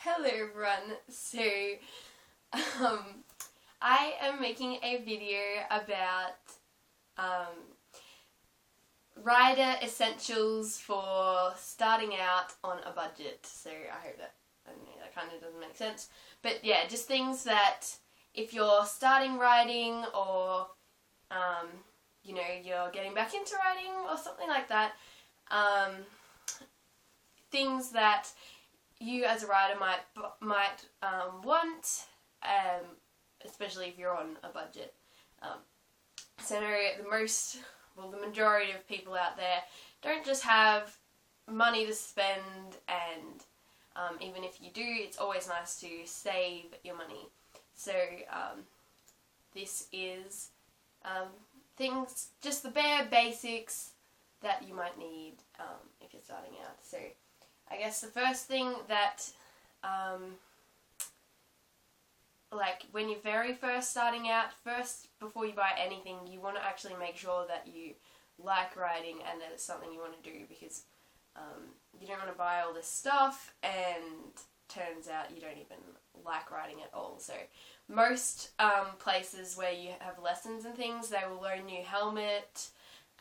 Hello everyone, so I am making a video about rider essentials for starting out on a budget. So I hope that, that kind of doesn't make sense, but yeah, just things that if you're starting riding or you know, you're getting back into riding or something like that, things that you as a rider might want, especially if you're on a budget. So I know the majority of people out there don't just have money to spend, and even if you do, it's always nice to save your money. So this is things, just the bare basics that you might need if you're starting out. So I guess the first thing that, like when you're very first starting out, before you buy anything, you want to actually make sure that you like riding and that it's something you want to do, because you don't want to buy all this stuff and turns out you don't even like riding at all. So most places where you have lessons and things, they will loan you helmet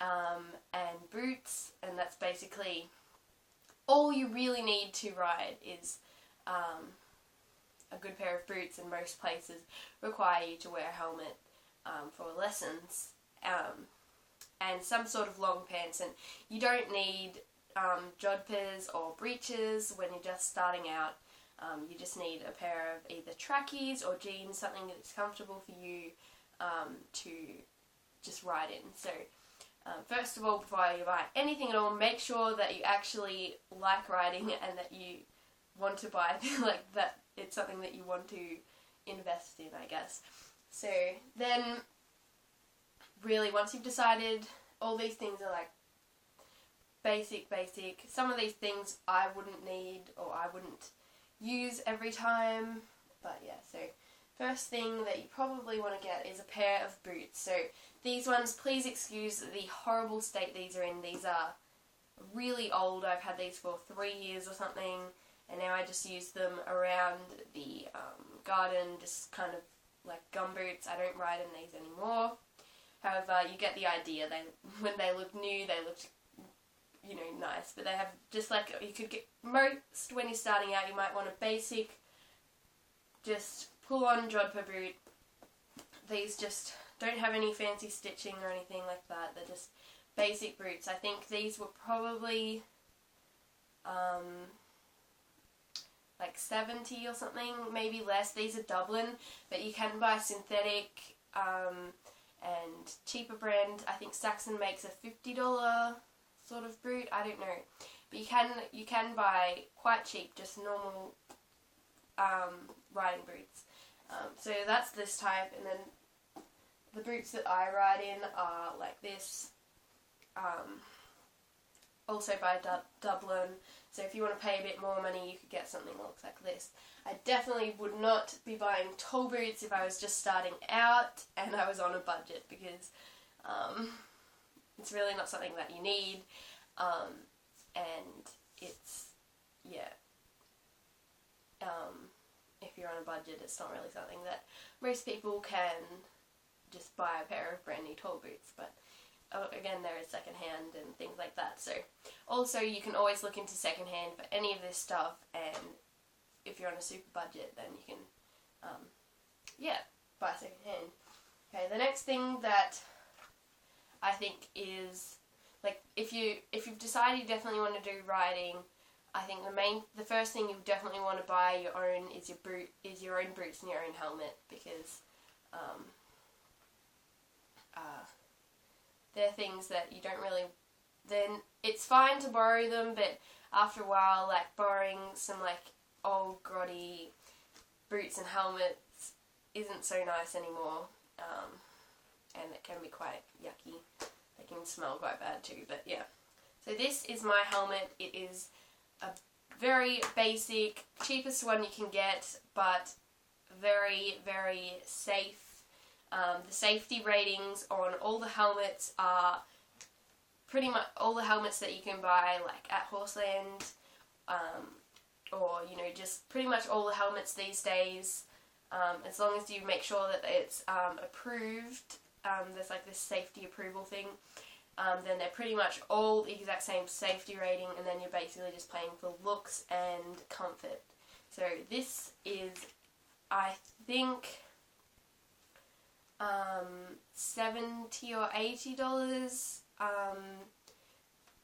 and boots, and that's basically all you really need to ride is a good pair of boots, and most places require you to wear a helmet for lessons, and some sort of long pants. And you don't need jodhpurs or breeches when you're just starting out. You just need a pair of either trackies or jeans, something that's comfortable for you to just ride in. So first of all, before you buy anything at all, make sure that you actually like riding and that you want to buy, like that it's something that you want to invest in, I guess. So then, really, once you've decided, all these things are like basic. Some of these things I wouldn't need or I wouldn't use every time, but yeah, so first thing that you probably want to get is a pair of boots. So these ones, please excuse the horrible state these are in. These are really old. I've had these for 3 years or something, and now I just use them around the garden, just kind of like gum boots. I don't ride in these anymore. However, you get the idea. When they look new, they look, you know, nice, but they have just like, you could get most when you're starting out, you might want a basic, just pull on jodhpur boot. These just don't have any fancy stitching or anything like that. They're just basic boots. I think these were probably like 70 or something, maybe less. These are Dublin, but you can buy synthetic and cheaper brand. I think Saxon makes a $50 sort of boot. I don't know, but you can buy quite cheap, just normal riding boots. So that's this type, and then the boots that I ride in are like this, also by Dublin. So if you want to pay a bit more money, you could get something that looks like this. I definitely would not be buying tall boots if I was just starting out and I was on a budget, because it's really not something that you need, and it's, yeah, if you're on a budget, it's not really something that most people can just buy a pair of brand new tall boots. But again, there is second hand and things like that. So also you can always look into second hand for any of this stuff, and if you're on a super budget, then you can yeah, buy second hand. Okay, the next thing that I think is, like, if you've decided you definitely want to do riding, I think the first thing you definitely want to buy your own is your own boots and your own helmet, because they're things that you don't really, then it's fine to borrow them, but after a while, like, borrowing some like old grotty boots and helmets isn't so nice anymore, and it can be quite yucky. They can smell quite bad too, but yeah. So this is my helmet. It is a very basic, cheapest one you can get, but very, very safe. The safety ratings on all the helmets are pretty much all the helmets that you can buy, like at Horseland or, you know, just pretty much all the helmets these days, as long as you make sure that it's approved, there's like this safety approval thing, then they're pretty much all the exact same safety rating, and then you're basically just playing for looks and comfort. So this is, I think, $70 or $80,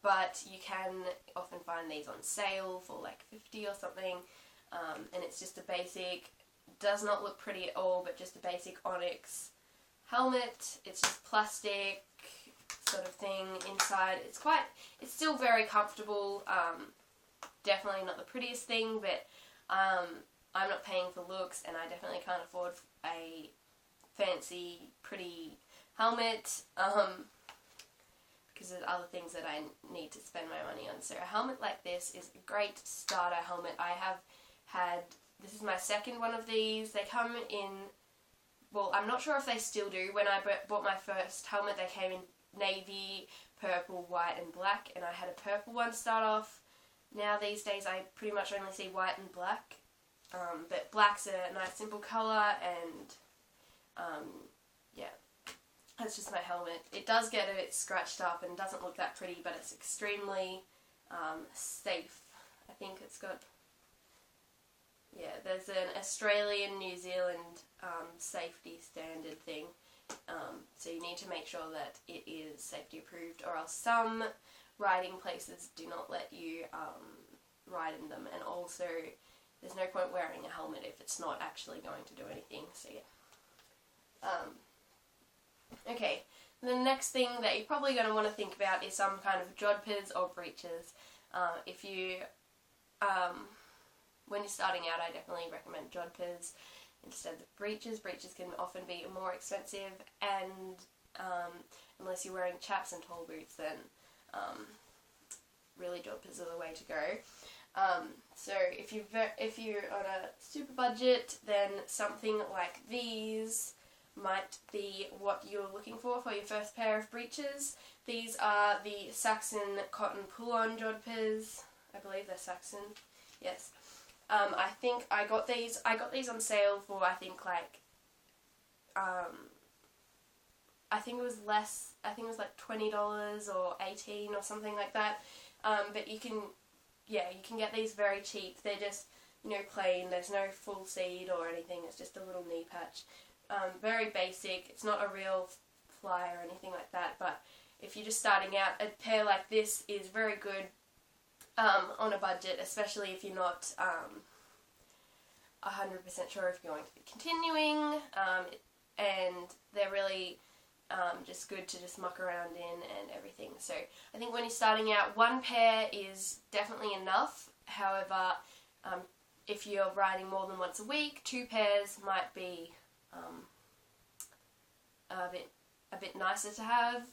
but you can often find these on sale for like $50 or something, and it's just a basic, does not look pretty at all, but just a basic onyx helmet. It's just plastic sort of thing inside. It's still very comfortable, definitely not the prettiest thing, but I'm not paying for looks, and I definitely can't afford a fancy, pretty helmet, because there's other things that I need to spend my money on. So a helmet like this is a great starter helmet. I have had, this is my second one of these. They come in, well, I'm not sure if they still do. When I bought my first helmet, they came in navy, purple, white and black, and I had a purple one to start off. Now these days I pretty much only see white and black, but black's a nice simple colour, and yeah, that's just my helmet. It does get a bit scratched up and doesn't look that pretty, but it's extremely safe. I think it's got, yeah, there's an Australian, New Zealand safety standard thing, so you need to make sure that it is safety approved, or else some riding places do not let you ride in them, and also there's no point wearing a helmet if it's not actually going to do anything, so yeah. Okay, the next thing that you're probably going to want to think about is some kind of jodhpurs or breeches. If you, when you're starting out, I definitely recommend jodhpurs instead of breeches. Breeches can often be more expensive, and unless you're wearing chaps and tall boots, then really jodhpurs are the way to go. So if you're on a super budget, then something like these might be what you're looking for your first pair of breeches. These are the Saxon cotton pull-on jodhpurs. I believe they're Saxon. Yes. I think I got these on sale for, I think, like, I think it was less, I think it was like $20 or $18 or something like that. But you can get these very cheap. They're just, you know, plain. There's no full seed or anything. It's just a little knee patch. Very basic. It's not a real fly or anything like that, but if you're just starting out, a pair like this is very good on a budget, especially if you're not 100% sure if you're going to be continuing, and they're really just good to just muck around in and everything. So I think when you're starting out, one pair is definitely enough. However, if you're riding more than once a week, 2 pairs might be a bit nicer to have.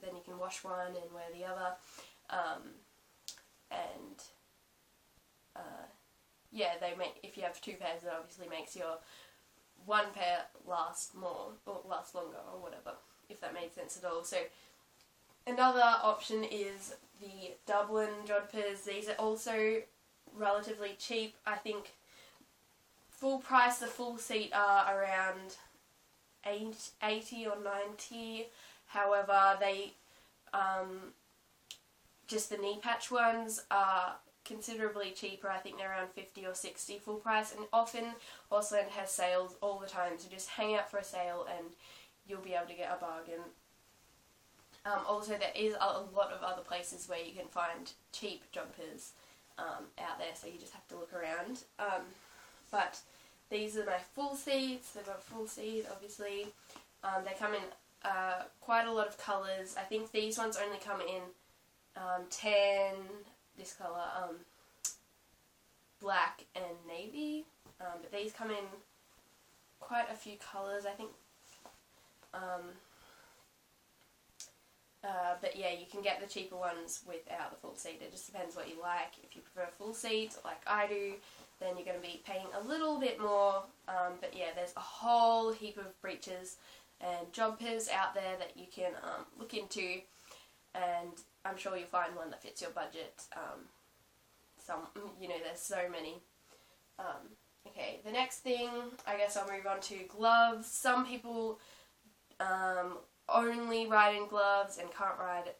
Then you can wash one and wear the other, yeah, if you have 2 pairs, it obviously makes your one pair last more, or last longer, or whatever, if that made sense at all. So another option is the Dublin jodhpurs. These are also relatively cheap. I think full price, the full seat are around $80 or $90. However, they just the knee patch ones are considerably cheaper. I think they're around $50 or $60 full price, and often Horseland has sales all the time, so just hang out for a sale and you'll be able to get a bargain. Also, there is a lot of other places where you can find cheap jodhpurs out there, so you just have to look around. But these are my full seats. They've got full seat, obviously. They come in quite a lot of colours. I think these ones only come in tan, this colour, black and navy. But these come in quite a few colours, I think. But yeah, you can get the cheaper ones without the full seat. It just depends what you like. If you prefer full seat, like I do, then you're going to be paying a little bit more. But yeah, there's a whole heap of breeches and jodhpurs out there that you can look into, and I'm sure you'll find one that fits your budget. there's so many. Okay, the next thing, I guess I'll move on to gloves. Some people only ride in gloves and can't ride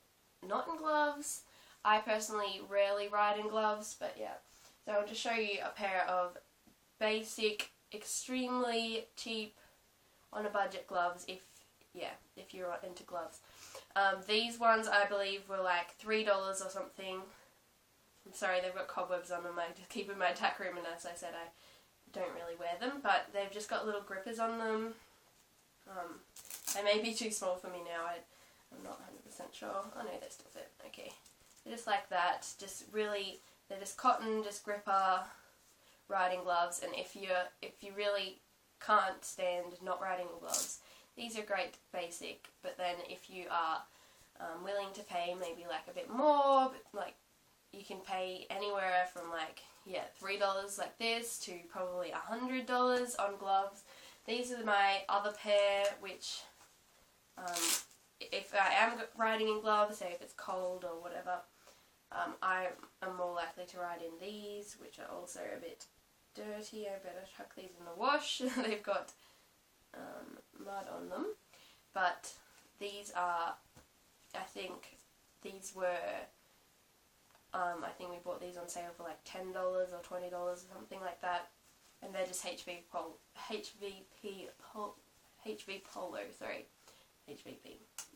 not in gloves. I personally rarely ride in gloves, but yeah. So I'll just show you a pair of basic, extremely cheap, on a budget gloves if you're into gloves. These ones I believe were like $3 or something. I'm sorry, they've got cobwebs on them. I just keep in my tack room, and as I said, I don't really wear them, but they've just got little grippers on them. They may be too small for me now. I'm not 100% sure. Oh no, they still fit. Okay. They're just like that. They're just cotton, just gripper riding gloves, and if you really can't stand not riding in gloves, these are great basic. But then if you are willing to pay maybe like a bit more, like you can pay anywhere from like $3 like this to probably $100 on gloves. These are my other pair, which if I am riding in gloves, say if it's cold or whatever, I am more likely to ride in these, which are also a bit dirty. I better chuck these in the wash. They've got mud on them, but these are, I think these were, I think we bought these on sale for like $10 or $20 or something like that, and they're just HV Polo, HVP.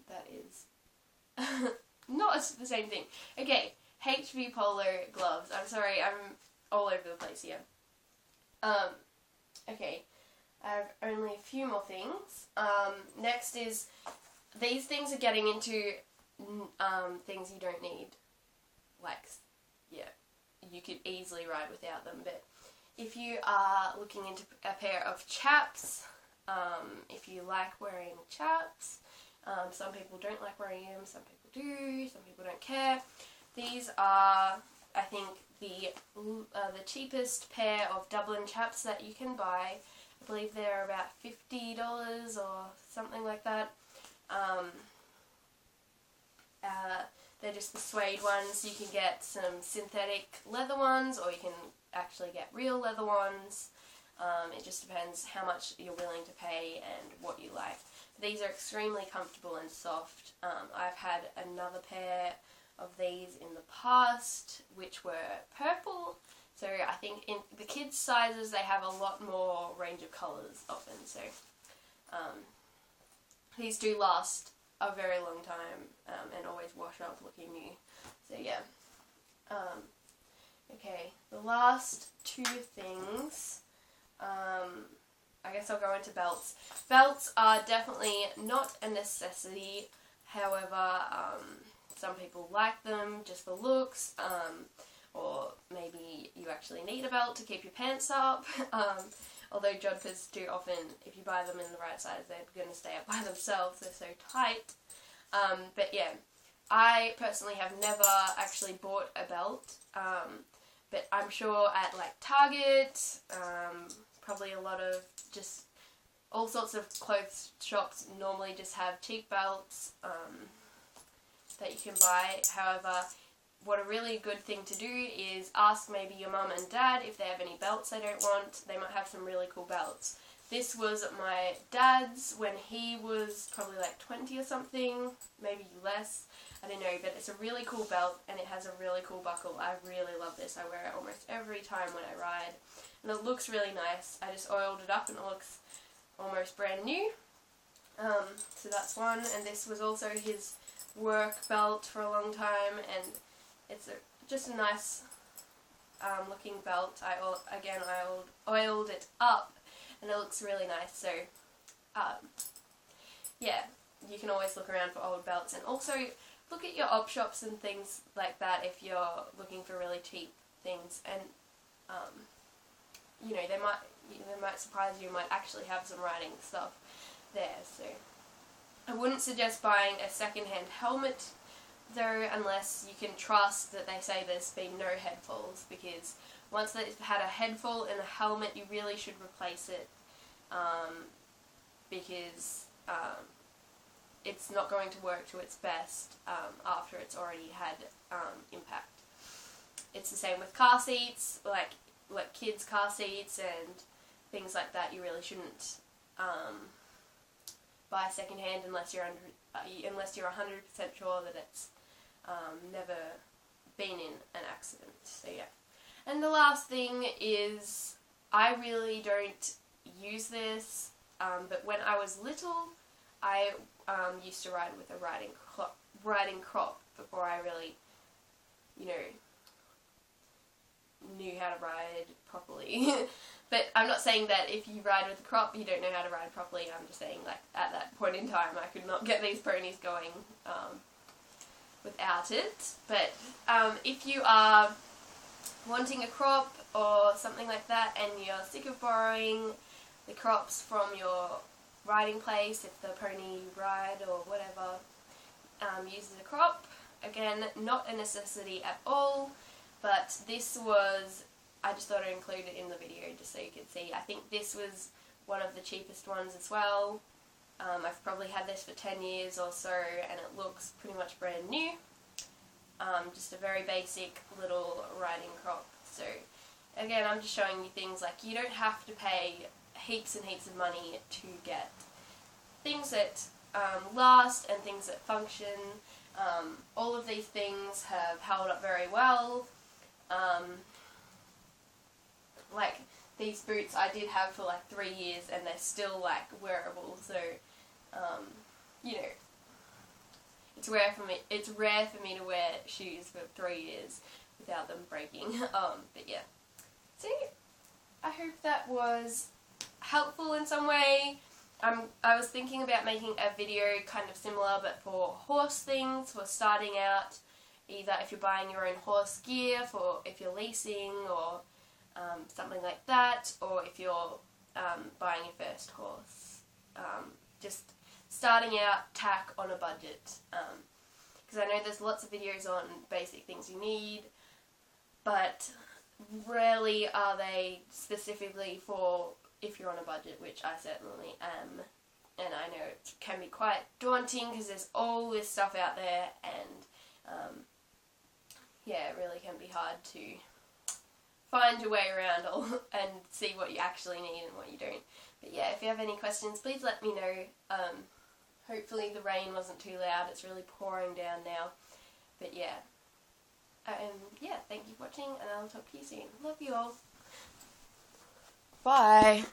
That is not the same thing. Okay, HV Polo gloves. I'm sorry, I'm all over the place here. Okay, I have only a few more things. Next is, these things are getting into things you don't need. Like, you could easily ride without them, but if you are looking into a pair of chaps, if you like wearing chaps, some people don't like wearing them, some people do, some people don't care. These are, I think, the cheapest pair of Dublin chaps that you can buy. I believe they're about $50 or something like that. They're just the suede ones. You can get some synthetic leather ones, or you can actually get real leather ones. It just depends how much you're willing to pay and what you like. These are extremely comfortable and soft. I've had another pair of these in the past, which were purple. So I think in the kids' sizes they have a lot more range of colours often. So these do last a very long time and always wash off looking new. So yeah. Okay, the last two things. I guess I'll go into belts. Belts are definitely not a necessity. However, some people like them just for looks, or maybe you actually need a belt to keep your pants up. Although jodhpurs do often, if you buy them in the right size, they're going to stay up by themselves. They're so tight. But yeah, I personally have never actually bought a belt. But I'm sure at like Target, probably a lot of just all sorts of clothes shops normally just have cheap belts that you can buy. However, what a really good thing to do is ask maybe your mum and dad if they have any belts they don't want. They might have some really cool belts. This was my dad's when he was probably like 20 or something, maybe less. I don't know, but it's a really cool belt and it has a really cool buckle. I really love this. I wear it almost every time when I ride. And it looks really nice. I just oiled it up and it looks almost brand new. So that's one. And this was also his work belt for a long time. And it's just a nice looking belt. I oiled it up and it looks really nice. So yeah, you can always look around for old belts. And also look at your op shops and things like that if you're looking for really cheap things, and you know, they might surprise you. Might actually have some riding stuff there. So I wouldn't suggest buying a second-hand helmet though, unless you can trust that they say there's been no head falls, because once they've had a head fall in a helmet, you really should replace it, because it's not going to work to its best after it's already had impact. it's the same with car seats, like kids' car seats and things like that. You really shouldn't buy secondhand unless you're 100% sure that it's never been in an accident. So yeah. And the last thing is, I really don't use this, but when I was little, I used to ride with a riding crop before I really, you know, knew how to ride properly. But I'm not saying that if you ride with a crop you don't know how to ride properly. I'm just saying, like, at that point in time I could not get these ponies going without it. But if you are wanting a crop or something like that and you're sick of borrowing the crops from your riding place, if the pony you ride or whatever uses a crop, again, not a necessity at all, but this was, I just thought I'd include it in the video just so you could see. I think this was one of the cheapest ones as well. I've probably had this for 10 years or so and it looks pretty much brand new. Just a very basic little riding crop. So again, I'm just showing you things like you don't have to pay heaps and heaps of money to get things that last and things that function. All of these things have held up very well. Like these boots I did have for like 3 years and they're still like wearable, so you know, it's rare for me to wear shoes for 3 years without them breaking. But yeah, so I hope that was helpful in some way. I was thinking about making a video kind of similar but for horse things, for starting out, either if you're buying your own horse gear, for if you're leasing or something like that, or if you're buying your first horse. Just starting out tack on a budget. Because I know there's lots of videos on basic things you need, but rarely are they specifically for if you're on a budget, which I certainly am. And I know it can be quite daunting because there's all this stuff out there, and yeah, it really can be hard to find your way around all and see what you actually need and what you don't. But yeah, if you have any questions, please let me know. Hopefully the rain wasn't too loud. It's really pouring down now. But yeah. Yeah, thank you for watching, and I'll talk to you soon. Love you all. Bye.